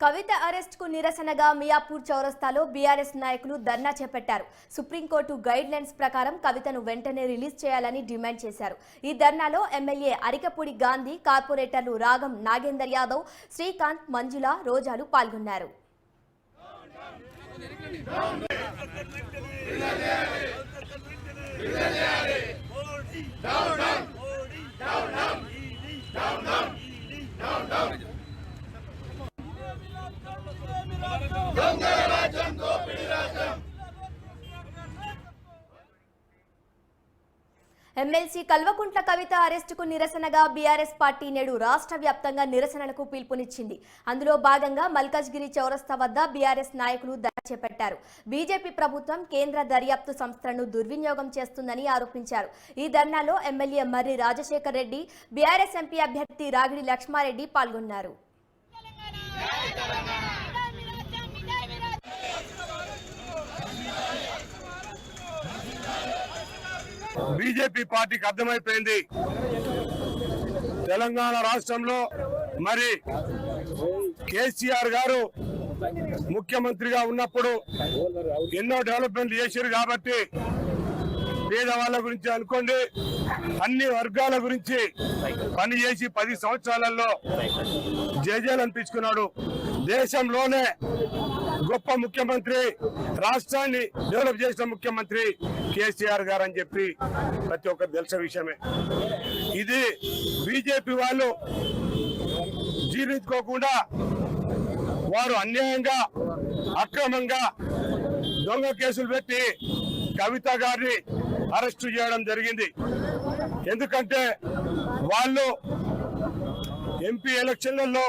కవిత arrest కు నిరసనగా మియాపూర్ చౌరస్తాలో బీఆర్ఎస్ నాయకులు ధర్నా చేపట్టారు. సుప్రీంకోర్టు గైడ్ లైన్స్ ప్రకారం కవితను వెంటనే రిలీజ్ చేయాలని డిమాండ్ చేశారు. ఈ ధర్నాలో ఎమ్మెల్యే అరికపూడి గాంధీ, కార్పొరేటర్లు రాగం నాగేందర్ యాదవ్, శ్రీకాంత్, మంజుల, రోజాలు పాల్గొన్నారు. ఎమ్మెల్సీ కల్వకుంట్ల కవిత అరెస్టుకు నిరసనగా బీఆర్ఎస్ పార్టీ నేడు రాష్ట్ర వ్యాప్తంగా నిరసనలకు పిలుపునిచ్చింది. అందులో భాగంగా మల్కాజ్గిరి చౌరస్తా వద్ద బీఆర్ఎస్ నాయకులు ధర్నా చేపట్టారు. బీజేపీ ప్రభుత్వం కేంద్ర దర్యాప్తు సంస్థలను దుర్వినియోగం చేస్తుందని ఆరోపించారు. ఈ ధర్నాలో ఎమ్మెల్యే మర్రి రాజశేఖర్ రెడ్డి, బీఆర్ఎస్ ఎంపీ అభ్యర్థి రాగిడి లక్ష్మారెడ్డి పాల్గొన్నారు. బీజేపీ పార్టీకి అర్థమైపోయింది, తెలంగాణ రాష్ట్రంలో మరి కేసీఆర్ గారు ముఖ్యమంత్రిగా ఉన్నప్పుడు ఎన్నో డెవలప్మెంట్ చేశారు కాబట్టి పేదవాళ్ళ గురించి అనుకోండి, అన్ని వర్గాల గురించి పనిచేసి 10 సంవత్సరాలలో జేజేలు అనిపించుకున్నాడు. దేశంలోనే గొప్ప ముఖ్యమంత్రి, రాష్ట్రాన్ని డెవలప్ చేసిన ముఖ్యమంత్రి కేసీఆర్ గారు అని చెప్పి ప్రతి ఒక్కరు తెలిసిన విషయమే. ఇది బీజేపీ వాళ్ళు జీర్ణించుకోకుండా వారు అన్యాయంగా, అక్రమంగా దొంగ కేసులు పెట్టి కవిత గారిని అరెస్టు చేయడం జరిగింది. ఎందుకంటే వాళ్ళు ఎంపీ ఎలక్షన్లలో